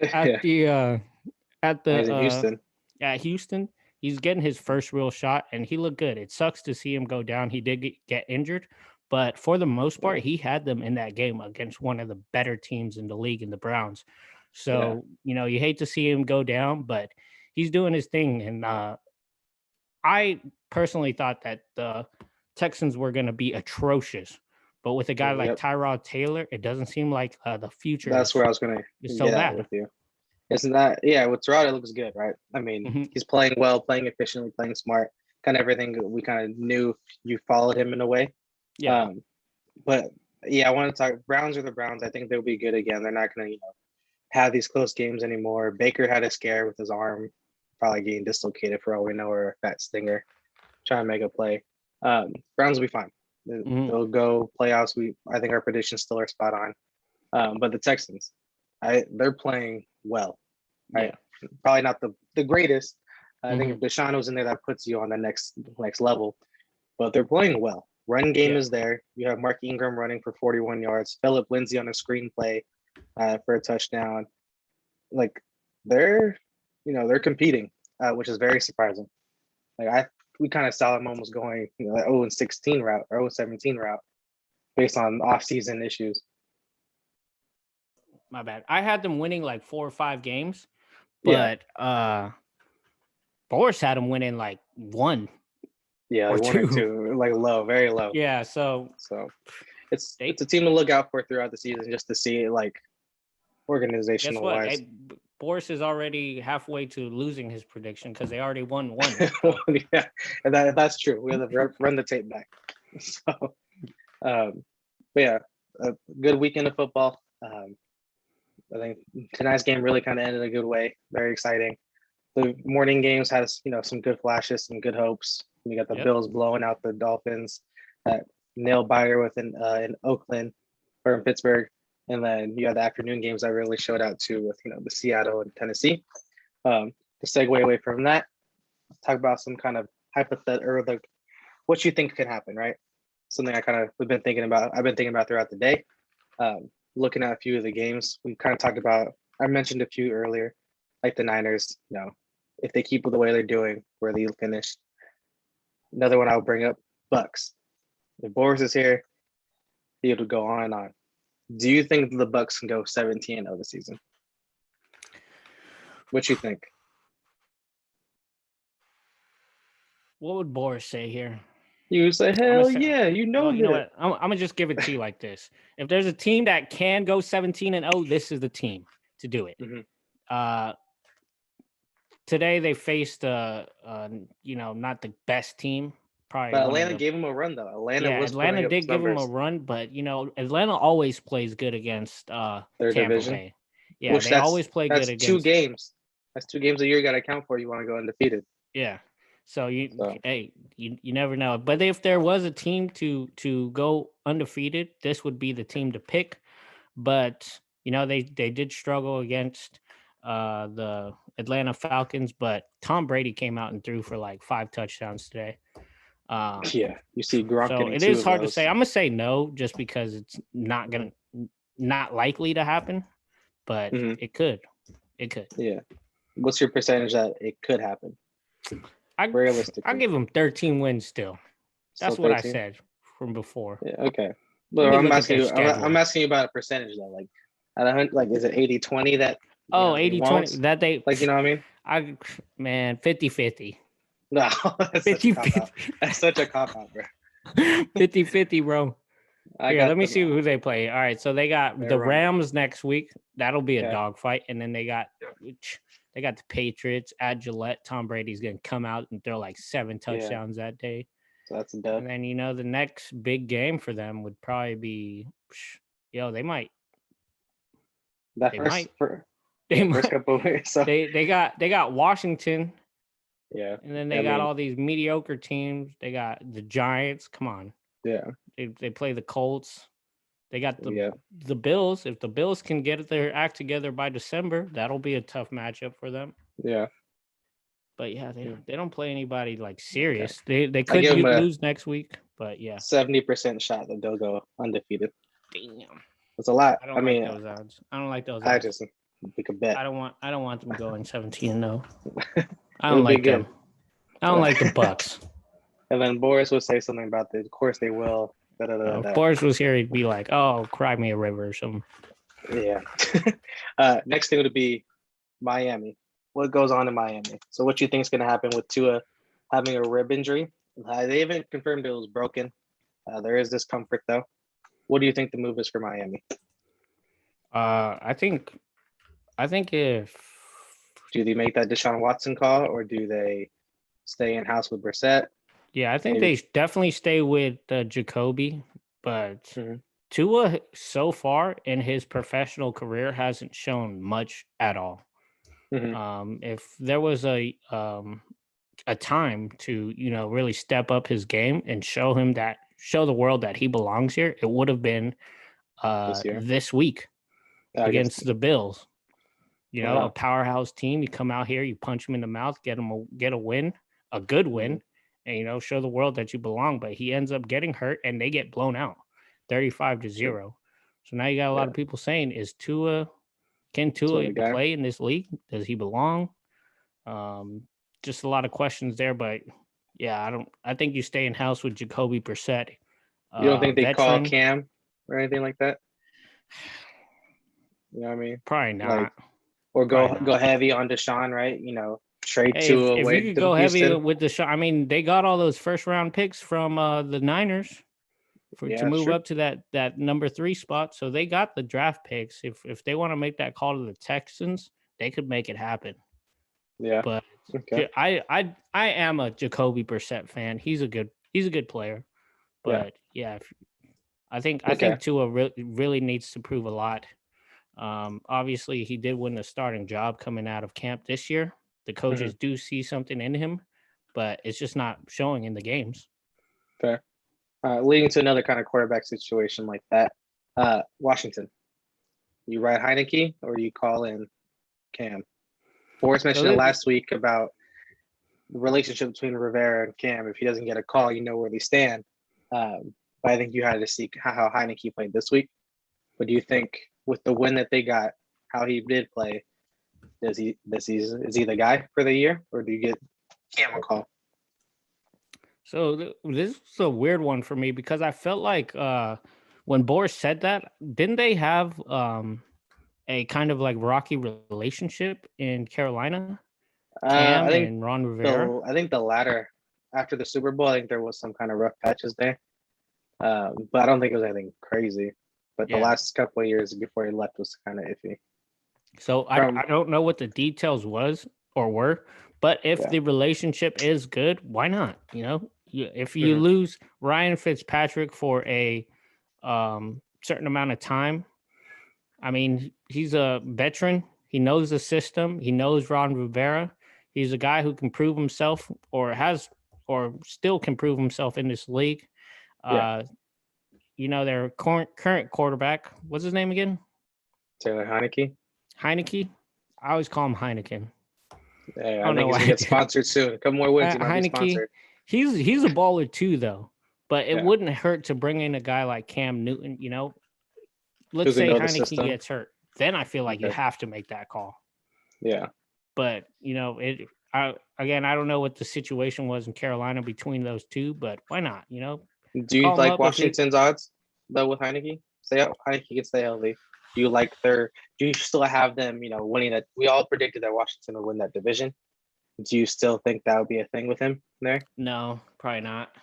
now he's in the Houston. at Houston. He's getting his first real shot, and he looked good. It sucks to see him go down. He did get injured, but for the most part, he had them in that game against one of the better teams in the league, in the Browns. Yeah, So you hate to see him go down, but he's doing his thing. And I personally thought that the Texans were going to be atrocious, but with a guy like yep. Tyrod Taylor, it doesn't seem like the future That's where I was gonna is so get at bad. with you. Isn't that yeah? With Toronto, it looks good, right? I mean, Mhm. he's playing well, playing efficiently, playing smart, kind of everything that we kind of knew. You followed him in a way. Yeah. But yeah, I want to talk. Browns are the Browns. I think they'll be good again. They're not going to have these close games anymore. Baker had a scare with his arm, probably getting dislocated for all we know, or a fat stinger. Trying to make a play. Browns will be fine. Mhm. They'll go playoffs. I think our predictions still are spot on. But the Texans, they're playing well. Right? Yeah. Probably not the greatest. I think Mhm. if Deshaun was in there, that puts you on the next level. But they're playing well. Run game Yeah. is there. You have Mark Ingram running for 41 yards. Philip Lindsay on a screenplay for a touchdown. Like they're competing, which is very surprising. We kind of saw them almost going, like 0-16 route or 0-17 route based on off-season issues. My bad. I had them winning like 4 or 5 games, Yeah, but Boris had them winning like 1 yeah, or like 1 or 2. 2, like low, very low. Yeah, so So it's they a team to look out for throughout the season, just to see like guess organizational what? wise. Boris is already halfway to losing his prediction because they already won 1. So. Yeah, and that's true. We have to run the tape back. So, but yeah, a good weekend of football. I think tonight's game really kind of ended a good way. Very exciting. The morning games has some good flashes, some good hopes. You got the Yep. Bills blowing out the Dolphins, that nail biter in Oakland or in Pittsburgh, and then you had the afternoon games that really showed out too with the Seattle and Tennessee. To segue away from that, talk about some kind of hypothetical or what you think could happen, right? Something I've been thinking about. I've been thinking about throughout the day. Looking at a few of the games, we kind of talked about. I mentioned a few earlier, like the Niners. If they keep the way they're doing, where they finish. Another one I'll bring up: Bucks. If Boris is here, he would go on and on. Do you think the Bucks can go 17 of the season? What you think? What would Boris say here? You say, I'm gonna hell say, yeah, well, you know that. what? I'm gonna just give it to you like this. If there's a team that can go 17-0, this is the team to do it. Mhm. Today they faced not the best team. Probably But one of Atlanta the gave him a run though. Atlanta yeah. was putting Atlanta up did give them a numbers. run, but Atlanta always plays good against Their Tampa division, Bay. Yeah, which they always play good that's two against. games. That's 2 games a year you got to account for. You want to go undefeated. Yeah. So So you never know. But if there was a team to go undefeated, this would be the team to pick. But they did struggle against the Atlanta Falcons, but Tom Brady came out and threw for like 5 touchdowns today. yeah, you see Gronk So getting it two is of hard to those. say. I'm gonna say no, just because it's not likely to happen, but Mm-hmm. it could. It could. Yeah. What's your percentage that it could happen I realistically? give them 13 wins still. Still That's what I 13? said from before. Yeah, okay. Let But me I'm look at asking their you. I'm schedule. asking you about a percentage though. Like, at 100, like, is it 80-20 that Oh, they 80-20 won't? that they Like, you know what I mean? man, 50-50. No, that's such a cop out. 50-50. That's such a cop out, bro. 50-50, bro. I Here, let got me them. see who they play. All right, so they got They're the wrong. Rams next week. That'll be a Yeah. dogfight, and then they got the Patriots at Gillette. Tom Brady's gonna come out and throw like 7 touchdowns that day. So that's a dub. And then the next big game for them would probably be, they might, That they first might, for they yeah, first might. couple of weeks. So They got Washington, yeah, and then I they got mean, all these mediocre teams. They got the Giants. Come on, yeah, they play the Colts. They got yeah, the Bills. If the Bills can get their act together by December, that'll be a tough matchup for them. yeah. But yeah, they don't play anybody like Okay. serious. They I could give them a lose next week, but yeah, 70% shot that they'll go undefeated. damn. That's a lot. I don't I like mean, those odds. I don't like those I odds. just we could bet. I don't want them going 17-0. I It don't would be like them. good. I don't like the Bucks. And then Boris would say something about the. Of course they will. If Boris was here, he'd be like, "Oh, cry me a river" or something. Yeah. Next thing would be Miami. What goes on in Miami? So what you think is going to happen with Tua having a rib injury? They haven't confirmed it was broken. There is discomfort though. What do you think the move is for Miami? I think if Do they make that Deshaun Watson call or do they stay in house with Brissett? I think Maybe. they definitely stay with Jacoby, but Mhm. Tua so far in his professional career hasn't shown much at all. Mhm. If there was a time to really step up his game and show the world that he belongs here, it would have been This year this week against the Bills. A powerhouse team. You come out here, you punch them in the mouth, get a win, a good win, and show the world that you belong. But he ends up getting hurt, and they get blown out, 35-0. So now you got a lot of people saying, can Tua play in this league? Does he belong? Just a lot of questions there, but yeah, I think you stay in house with Jacoby Brissett. You don't think they call veteran? Cam or anything like that? You know what I mean? Probably not. Like, or go heavy on Deshaun, right? Trade Tua if away you could to go Houston. heavy with Deshaun, I mean, they got all those first round picks from the Niners to move up to that number 3 spot. So they got the draft picks. If they want to make that call to the Texans, they could make it happen. Yeah, but okay. I am a Jacoby Brissett fan. He's a good player, but I think Tua really needs to prove a lot. Obviously, he did win the starting job coming out of camp this year. The coaches do see something in him, but it's just not showing in the games. Fair. Leading to another kind of quarterback situation like that. Washington. You ride Heineke or you call in Cam? Boris mentioned it last week about the relationship between Rivera and Cam. If he doesn't get a call, you know where they stand. But I think you had to see how Heineke played this week. But do you think with the win that they got, how he did play, is he the guy for the year, or do you get Cam a call? So this is a weird one for me because I felt like when Boris said that, didn't they have a kind of like rocky relationship in Carolina? Cam and Ron Rivera? I think the latter. After the Super Bowl, I think there was some kind of rough patches there. But I don't think it was anything crazy. But the last couple of years before he left was kind of iffy. So I don't know what the details were, but if the relationship is good, why not? If you lose Ryan Fitzpatrick for a certain amount of time, I mean, he's a veteran. He knows the system. He knows Ron Rivera. He's a guy who can prove himself, or still can prove himself in this league. Yeah. Their current quarterback, what's his name again? Taylor Heineke. Heineke. I always call him Heineken. Hey, I I don't think know he's gonna why. get sponsored soon. A couple more wins, he might be Heineke, sponsored. he's a baller too, though. But it Yeah. wouldn't hurt to bring in a guy like Cam Newton. Who Let's can say know the Heineke system? gets hurt, then I feel like you Okay. have to make that call. Yeah. But I don't know what the situation was in Carolina between those two, but why not? Do you Call him like up if it. Washington's odds though with Heineke? Heineke can stay healthy. Do you like their? Do you still have them? Winning that. We all predicted that Washington would win that division. Do you still think that would be a thing with him there? No, probably not.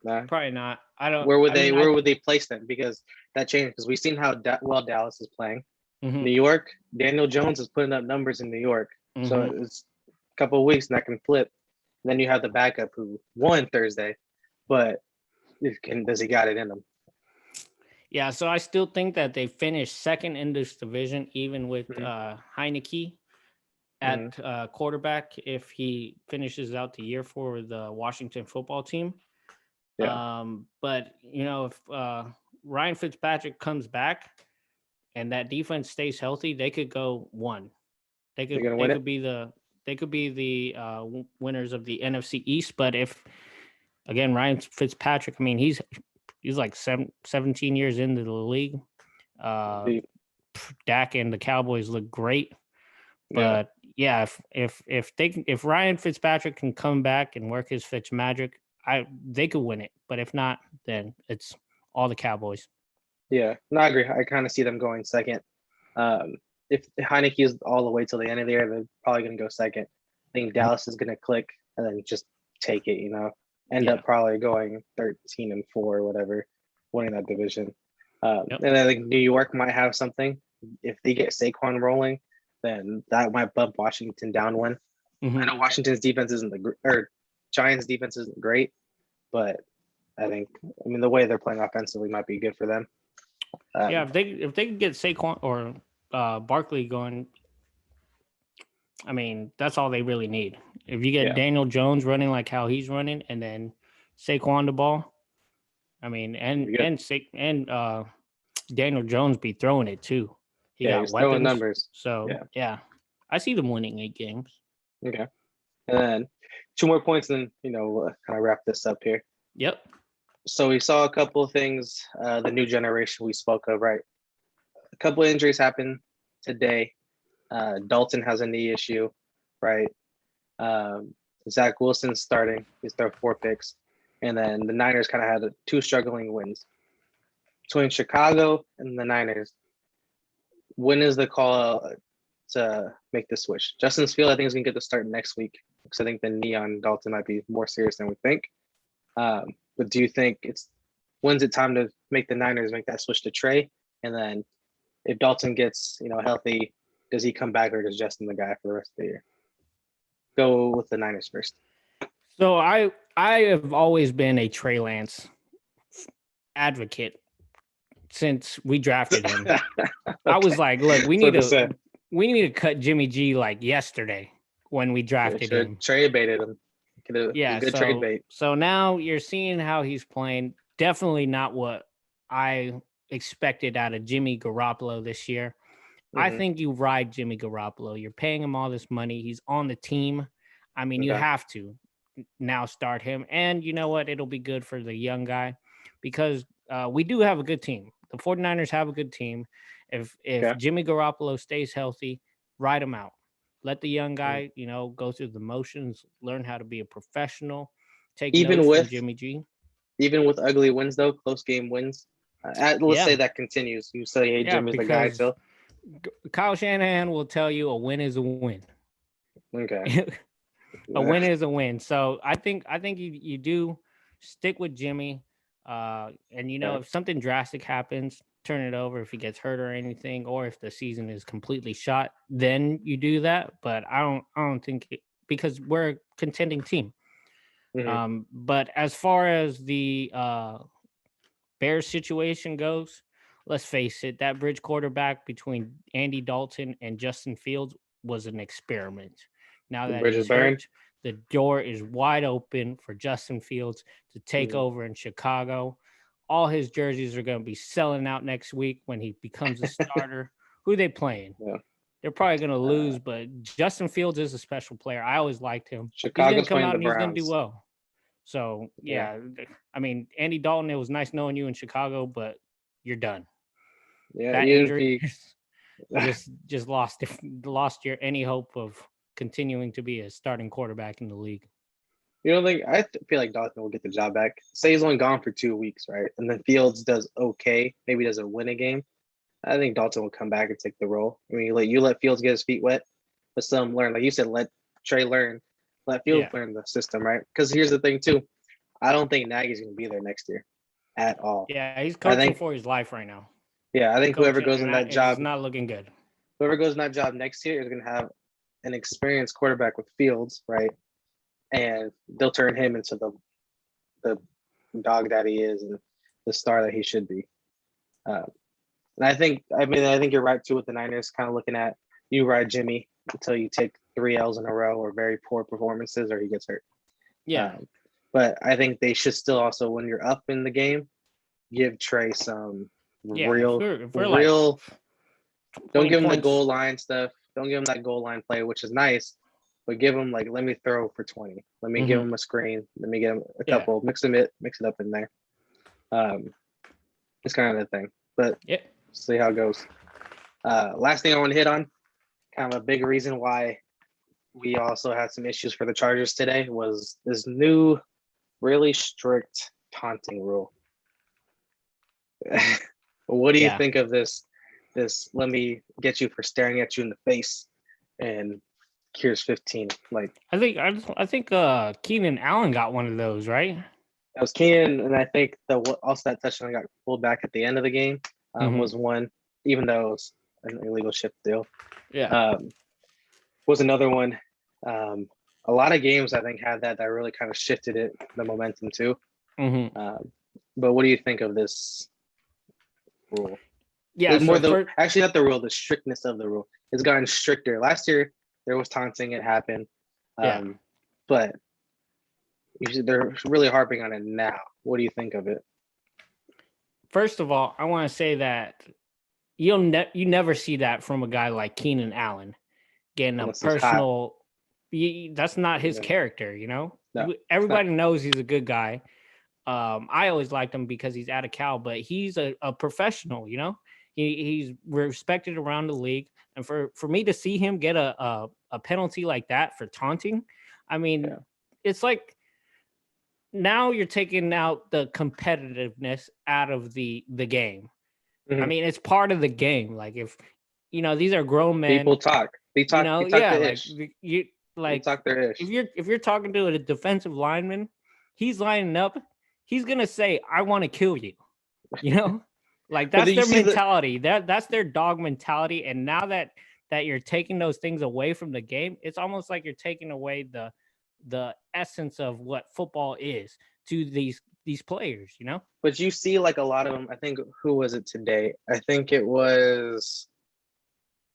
Nah. Probably not. I don't. Where would I they? mean, Where would they place them? Because that changed. Because we've seen how well Dallas is playing. Mhm, New York, Daniel Jones is putting up numbers in New York. So mhm. it's a couple of weeks and that can flip. Then you have the backup who won Thursday, but does he got it in him? Yeah, so I still think that they finished second in this division, even with Mhm. Heineke Mhm. at quarterback. If he finishes out the year for the Washington football team, Yeah, but if Ryan Fitzpatrick comes back and that defense stays healthy, they could go one. They they're could gonna they win could it. be the winners of the NFC East. But if again Ryan Fitzpatrick, I mean he's like 17 years into the league. Uh, The- Dak and the Cowboys look great, Yeah, but yeah, if Ryan Fitzpatrick can come back and work his Fitz magic, they could win it. But if not, then it's all the Cowboys. yeah. No, I agree. I kind of see them going second. Um, if Heineke is all the way till the end of the year, they're probably gonna go second. I think Dallas is gonna click and then just take it. End Yeah. up probably going 13-4 or whatever, winning that division. Yep. And I think New York might have something. If they get Saquon rolling, then that might bump Washington down one. I Mhm. know Washington's defense isn't or Giants' defense isn't great, but I mean the way they're playing offensively might be good for them. Yeah, Um, if they could get Saquon or Barkley going, I mean that's all they really need. If you get yeah, Daniel Jones running like how he's running, and then Saquon the ball, I mean, and be good. and Daniel Jones be throwing it too. He Yeah, got he's throwing weapons, numbers. so Yeah, yeah, I see them winning 8 games. okay. And then two more points, and then we'll kind of wrap this up here. Yep. So we saw a couple of things. The new generation we spoke of, right? A couple of injuries happened today. Dalton has a knee issue, right? Um, Zach Wilson's starting. He's thrown 4 picks. And then the Niners kind of had two struggling wins. Between Chicago and the Niners, when is the call to make the switch? Justin Field, I think, is going to get the start next week because I think the knee on Dalton might be more serious than we think. But do you think when's it time to make the Niners make that switch to Trey? And then if Dalton gets healthy, does he come back or does Justin the guy for the rest of the year? Go with the Niners first. So I have always been a Trey Lance advocate since we drafted him. I was like, look, we need to cut Jimmy G like yesterday when we drafted Should him. trade baited him. He's Yeah, a good trade bait. so now you're seeing how he's playing. Definitely not what I expected out of Jimmy Garoppolo this year. I Mm-hmm. think you ride Jimmy Garoppolo. You're paying him all this money. He's on the team. I mean, you Okay. have to now start him. And you know what? It'll be good for the young guy because we do have a good team. The 49ers have a good team. If Okay. Jimmy Garoppolo stays healthy, ride him out. Let the young Mm-hmm. guy, go through the motions, learn how to be a professional, take Even notes from with Jimmy G. ugly wins though, close game wins. Let's say Yeah. that continues. You say, hey, Yeah, Jimmy's the guy because still. Kyle Shanahan will tell you a win is a win. Okay. A win is a win. So I think you do stick with Jimmy. And Okay. if something drastic happens, turn it over if he gets hurt or anything, or if the season is completely shot, then you do that. But I don't think because we're a contending team. Mm-hmm. But as far as the Bears situation goes, let's face it, that bridge quarterback between Andy Dalton and Justin Fields was an experiment. Now The that bridge is he's burned. hurt, the door is wide open for Justin Fields to take Mhm. over in Chicago. All his jerseys are going to be selling out next week when he becomes a starter. Who are they playing? Yeah. They're probably going to Uh, lose, but Justin Fields is a special player. I always liked him. He's going to Chicago's come playing out the and he's going to do Browns. well. So, Yeah. yeah, I mean, Andy Dalton, it was nice knowing you in Chicago, but you're done. Yeah. That Even if injury he, just lost your any hope of continuing to be a starting quarterback in the league. you don't think feel like Dalton will get the job back. Say he's only gone for 2 weeks, right? And then Fields does okay, maybe doesn't win a game. I think Dalton will come back and take the role. I mean, you let Fields get his feet wet, let some learn. Like you said, let Trey learn, let Fields Yeah. learn the system, right? Because here's the thing too, I don't think Nagy's going to be there next year at all. Yeah, he's I coaching think, for his life right now. yeah, I think whoever goes in that It's job, not looking good. whoever goes in that job next year is going to have an experienced quarterback with Fields, right? And they'll turn him into the dog that he is and the star that he should be. And I think you're right too with the Niners kind of looking at you ride Jimmy until you take 3 L's in a row or very poor performances or he gets hurt. Yeah. But I think they should still also, when you're up in the game, give Trey some real. If we're like Don't give him the points. goal line stuff. Don't give him that goal line play, which is nice, but give him like, let me throw for 20. Let me give him a screen. Let me get him a couple. Mix it up in there. It's kind of the thing, but see how it goes. Last thing I want to hit on, kind of a big reason why we also had some issues for the Chargers today was this new, really strict taunting rule. What do you think of this? This let me get you for staring at you in the face, and here's 15. Like I think Keenan Allen got one of those, right? That was Keenan, and I think also that touchdown got pulled back at the end of the game was one, even though it was an illegal shift deal. Yeah, was another one. A lot of games I think had that really kind of shifted the momentum too. But what do you think of this rule? Yeah, actually not the rule, the strictness of the rule. It's gotten stricter. Last year there was taunting, it happened. But they're really harping on it now. What do you think of it? First of all, I want to say that you never see that from a guy like Keenan Allen getting a personal. That's not his character, you know. No, everybody knows he's a good guy. I always liked him because he's out of Cal, but he's a professional, you know. He's respected around the league, and for me to see him get a penalty like that for taunting, I mean, it's like now you're taking out the competitiveness out of the game. I mean, it's part of the game. Like if these are grown men. People talk. They talk. They talk their ish. They talk their ish. If you're talking to a defensive lineman, he's lining up. He's gonna say, "I want to kill you." You know, like that's their mentality. That's their dog mentality. And now that you're taking those things away from the game, it's almost like you're taking away the essence of what football is to these players, you know. But you see like a lot of them. I think, who was it today? I think it was,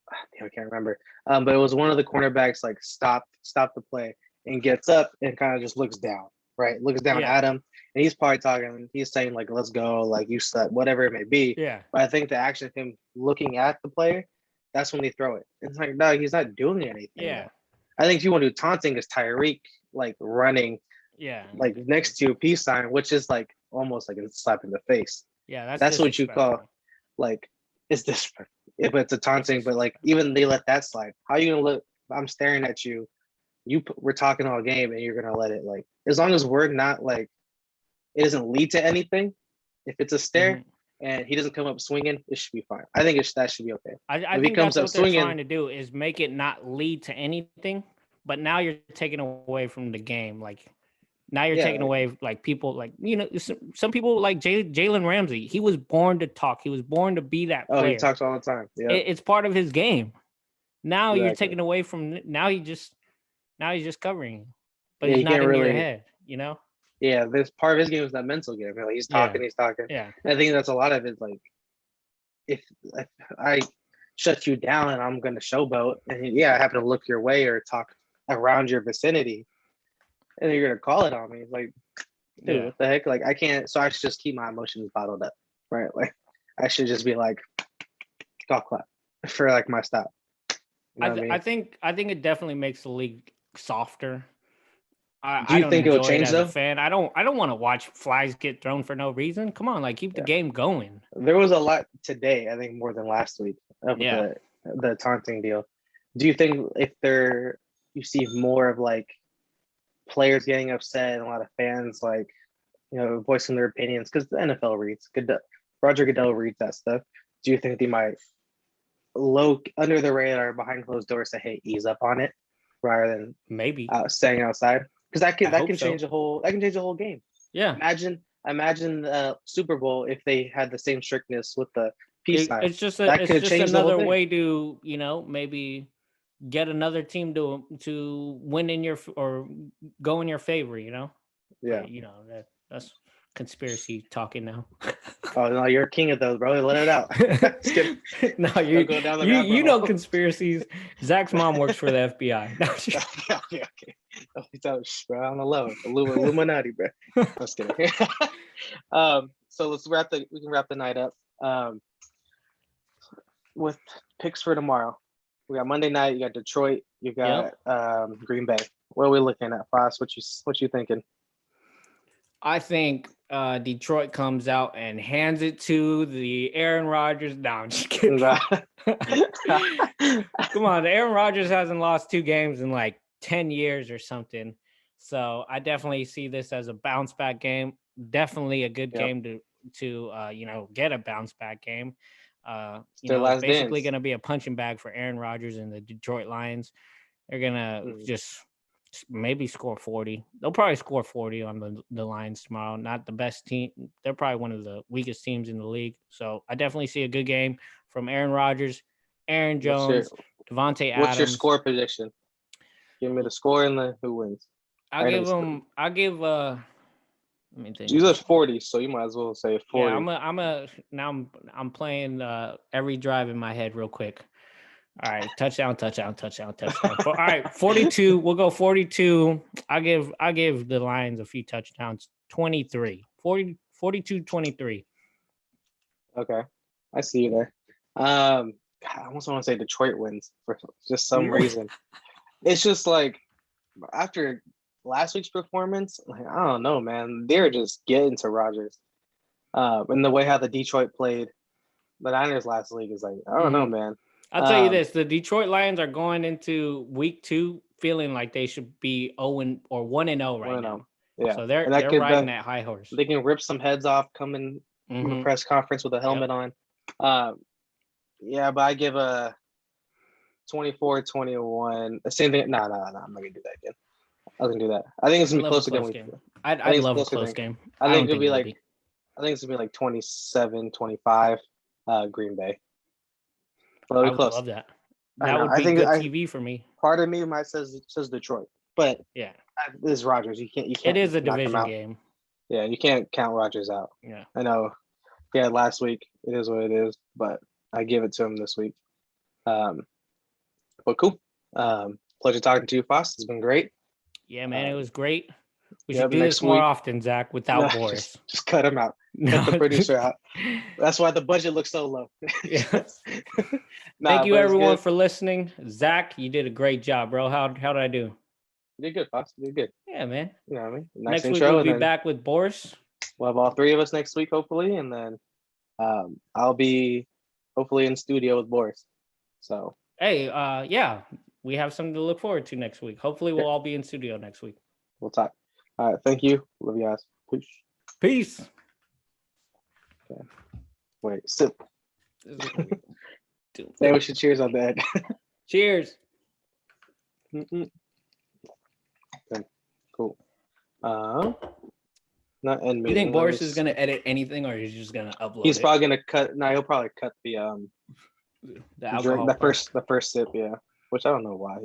I can't remember, but it was one of the cornerbacks like stop the play and gets up and kind of just looks down, right? Looks down at him, and he's probably talking, he's saying like, let's go, like you said, whatever it may be. But I think the action of him looking at the player, that's when they throw it. It's like, no, he's not doing anything. I think if you want to do taunting is Tyreek like running like next to a peace sign, which is like almost like a slap in the face. That's what you call like, it's disrespectful. But it's a taunting, but like even they let that slide. How are you gonna look? I'm staring at you. We're talking all game, and you're gonna let it, like, as long as we're not like, it doesn't lead to anything. If it's a stare and he doesn't come up swinging, it should be fine. I think that should be okay. I think that's what they're trying to do, is make it not lead to anything. But now you're taking away from the game. Like now you're taking away like people like, some people like Jalen Ramsey. He was born to talk. He was born to be that player. He talks all the time. Yeah, it's part of his game. Now you're taking away from. Now he's just covering, but he's not in your head. You know. Yeah, this part of his game is that mental game. Like, he's talking. Yeah, and I think that's a lot of it. Like, if I shut you down and I'm going to showboat, and I happen to look your way or talk around your vicinity, and you're gonna call it on me. It's like, dude, what the heck? Like, I can't. So I should just keep my emotions bottled up, right? Like, I should just be like, golf clap for like my stop. You know what I mean? I think it definitely makes the league softer. Do you don't think it will enjoy change as though? a fan. I don't want to watch flies get thrown for no reason. Come on, like keep the game going. There was a lot today, I think more than last week of the taunting deal. Do you think if you see more of like players getting upset and a lot of fans like, you know, voicing their opinions because the NFL reads Roger Goodell reads that stuff. Do you think they might low under the radar behind closed doors say, hey, ease up on it rather than maybe staying outside? Because that can so. change the whole game. Yeah. Imagine the Super Bowl if they had the same strictness with the peace sign. It's just another way to, you know, maybe get another team to win in your or go in your favor, you know? Yeah. But, you know, that's conspiracy talking now. Oh no, you're king of those, bro. Let it out. No, you know conspiracies. Zach's mom works for the FBI. Okay. Oh, he's out, bro. On the low, Illuminati, bro. I'm just kidding. So we can wrap the night up. With picks for tomorrow. We got Monday night. You got Detroit. You got Green Bay. What are we looking at, Foss? What you thinking? I think Detroit comes out and hands it to the Aaron Rodgers. No, I'm just kidding. Come on, Aaron Rodgers hasn't lost 2 games in like 10 years or something. So I definitely see this as a bounce back game. Definitely a good game to you know, get a bounce back game. You know, it's basically going to be a punching bag for Aaron Rodgers and the Detroit Lions. They're going to just maybe score 40. They'll probably score 40 on the Lions tomorrow. Not the best team. They're probably one of the weakest teams in the league. So I definitely see a good game from Aaron Rodgers, Aaron Jones, Devontae Adams. What's your score prediction? Give me the score and who wins. Let me think. You said 40, so you might as well say 40. Yeah, I'm playing every drive in my head real quick. All right, touchdown. All right, 42. We'll go 42. I give the Lions a few touchdowns. 23. 42-23. Okay. I see you there. I almost want to say Detroit wins for just some reason. It's just like after last week's performance, like I don't know, man. They're just getting to Rodgers. And the way how the Detroit played the Niners last week is like, I don't know, man. I'll tell you this: the Detroit Lions are going into week 2 feeling like they should be 1-0 right now. Yeah, so they're riding that high horse. They can rip some heads off coming from a press conference with a helmet on. Yeah, but I give a 24-21. The same thing. No, I'm not gonna do that again. I wasn't do that. I think it's gonna be closer than I'd love a close game. I think it'll be like 27-25 Green Bay. I would love that. That would be good TV for me. Part of me might says Detroit, but yeah, this is Rodgers. You can't. It is a division game. Yeah, you can't count Rodgers out. Yeah, I know. Yeah, last week it is what it is, but I give it to him this week. But cool. Pleasure talking to you, Foss. It's been great. Yeah, man, it was great. We should do this more often, Zach, without Boris. Just cut him out. Cut the producer out. That's why the budget looks so low. Thank you, everyone, for listening. Zach, you did a great job, bro. How did I do? You did good, Fox. You did good. Yeah, man. You know what I mean? Next week we'll be back with Boris. We'll have all 3 of us next week, hopefully, and then I'll be hopefully in studio with Boris. So hey, yeah, we have something to look forward to next week. Hopefully, we'll all be in studio next week. We'll talk. All right. Thank you. Love you guys. Peace. Okay. Wait, sip. Say we should cheers on that. Cheers. Okay. Cool. Not end. You think Boris is gonna edit anything, or he's just gonna upload? He's probably gonna cut. No, he'll probably cut the alcohol. The first sip. Yeah. Which I don't know why he